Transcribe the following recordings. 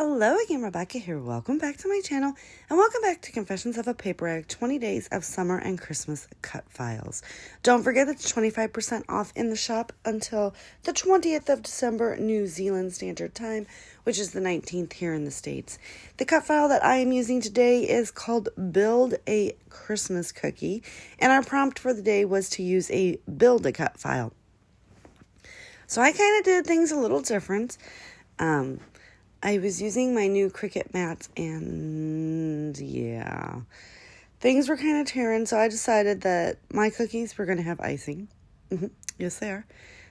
Hello again, Rebecca here. Welcome back to my channel, and welcome back to Confessions of a Paper Egg, 20 Days of Summer and Christmas Cut Files. Don't forget that it's 25% off in the shop until the 20th of December, New Zealand Standard Time, which is the 19th here in the States. The cut file that I am using today is called Build a Christmas Cookie, and our prompt for the day was to use a Build a Cut file. So I kind of did things a little different. I was using my new Cricut mats, and yeah, things were kind of tearing, so I decided that my cookies were going to have icing. Yes, they are.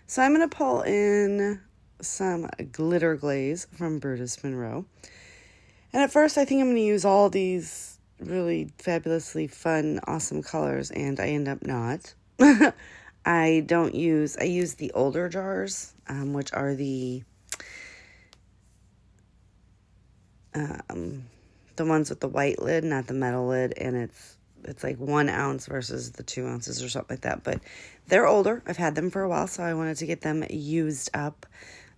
So I'm going to pull in some glitter glaze from Brutus Monroe. And at first, I think I'm going to use all these really fabulously fun, awesome colors, and I end up not. I use the older jars, which are the ones with the white lid, not the metal lid, and it's like 1 ounce versus the 2 ounces or something like that, but they're older. I've had them for a while, so I wanted to get them used up.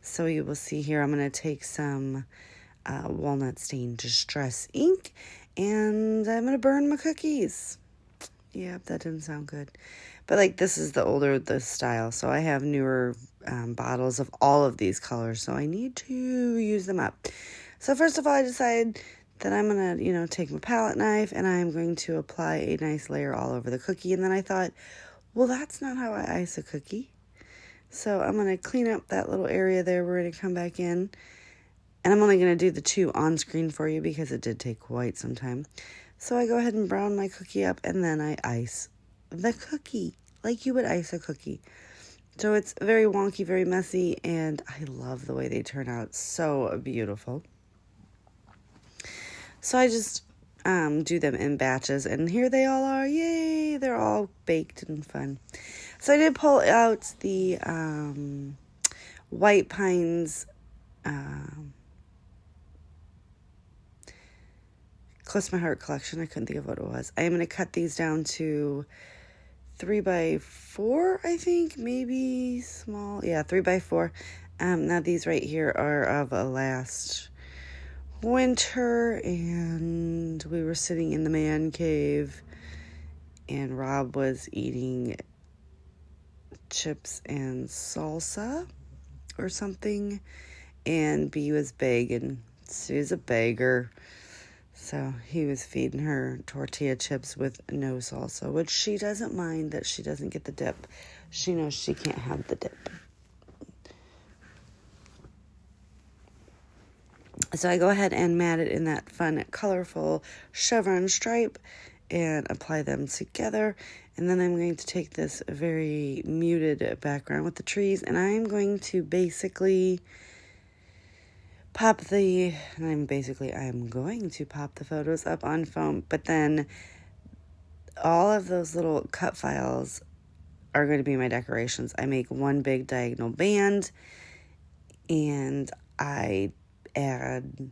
So you will see here, I'm going to take some walnut stain distress ink, and I'm going to burn my cookies. Yep, that didn't sound good. But like, this is the style, so I have newer bottles of all of these colors, so I need to use them up. So first of all, I decided that I'm going to, take my palette knife and I'm going to apply a nice layer all over the cookie. And then I thought, well, that's not how I ice a cookie. So I'm going to clean up that little area there. We're going to come back in. And I'm only going to do the 2 on screen for you because it did take quite some time. So I go ahead and brown my cookie up and then I ice the cookie like you would ice a cookie. So it's very wonky, very messy, and I love the way they turn out. So beautiful. So I just do them in batches, and here they all are. Yay! They're all baked and fun. So I did pull out the White Pines Close to My Heart collection. I couldn't think of what it was. I am going to cut these down to 3x4, I think, maybe small. Yeah, 3x4. Now these right here are of a last winter, and we were sitting in the man cave, and Rob was eating chips and salsa or something, and B was begging. Sue's a beggar. So he was feeding her tortilla chips with no salsa, which she doesn't mind that she doesn't get the dip. She knows she can't have the dip. So I go ahead and mat it in that fun, colorful chevron stripe and apply them together. And then I'm going to take this very muted background with the trees, and I'm going to basically I'm going to pop the photos up on foam, but then all of those little cut files are going to be my decorations. I make one big diagonal band, and I add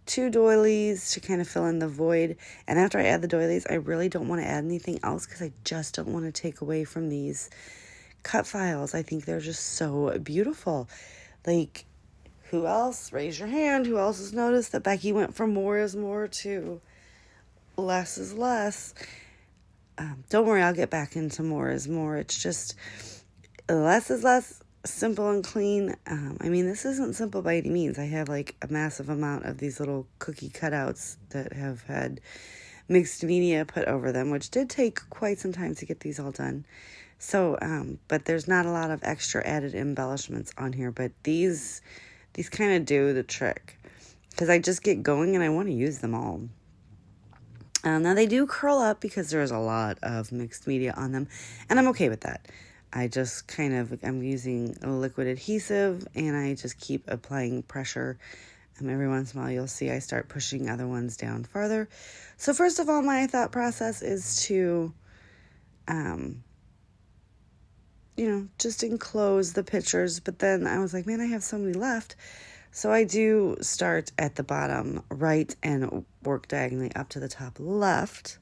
2 doilies to kind of fill in the void. And after I add the doilies, I really don't want to add anything else because I just don't want to take away from these cut files. I think they're just so beautiful. Like, who else? Raise your hand. Who else has noticed that Becky went from more is more to less is less? Don't worry, I'll get back into more is more. It's just less is less, simple and clean. This isn't simple by any means. I have like a massive amount of these little cookie cutouts that have had mixed media put over them, which did take quite some time to get these all done. So, but there's not a lot of extra added embellishments on here, but these kind of do the trick because I just get going and I want to use them all. Now they do curl up because there's a lot of mixed media on them, and I'm okay with that. I just I'm using a liquid adhesive, and I just keep applying pressure. Every once in a while, you'll see I start pushing other ones down farther. So first of all, my thought process is to, just enclose the pictures. But then I was like, man, I have so many left. So I do start at the bottom right and work diagonally up to the top left.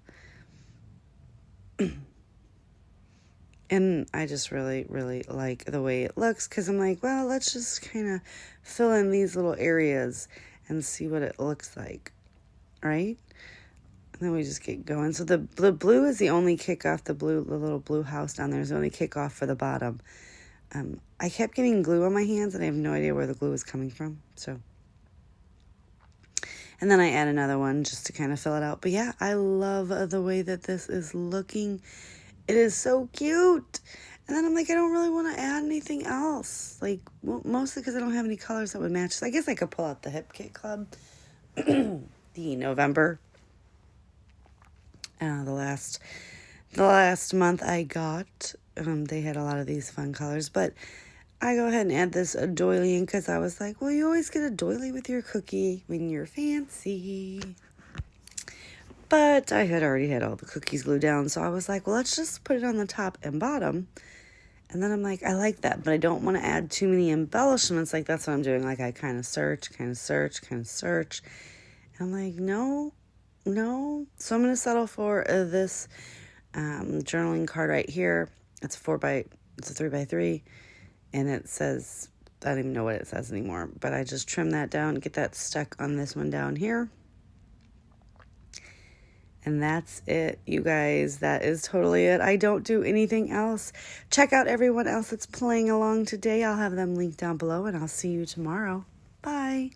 And I just really, really like the way it looks because I'm like, well, let's just kind of fill in these little areas. and see what it looks like, right? And then we just get going. So the blue is the only kickoff. The little blue house down there is the only kickoff for the bottom. I kept getting glue on my hands, and I have no idea where the glue is coming from. So, and then I add another one just to kind of fill it out. But yeah, I love the way that this is looking. It is so cute. And then I'm like, I don't really want to add anything else. Like, mostly because I don't have any colors that would match. So I guess I could pull out the Hip Kit Club. The November. The last month I got, they had a lot of these fun colors. But I go ahead and add this doily in because I was like, well, you always get a doily with your cookie when you're fancy. But I had already had all the cookies glued down. So I was like, well, let's just put it on the top and bottom. And then I'm like, I like that, but I don't want to add too many embellishments. Like, that's what I'm doing. Like, I kind of search. And I'm like, no. So I'm going to settle for this journaling card right here. It's a 3x3. And it says, I don't even know what it says anymore. But I just trim that down, get that stuck on this one down here. And that's it, you guys. That is totally it. I don't do anything else. Check out everyone else that's playing along today. I'll have them linked down below, and I'll see you tomorrow. Bye.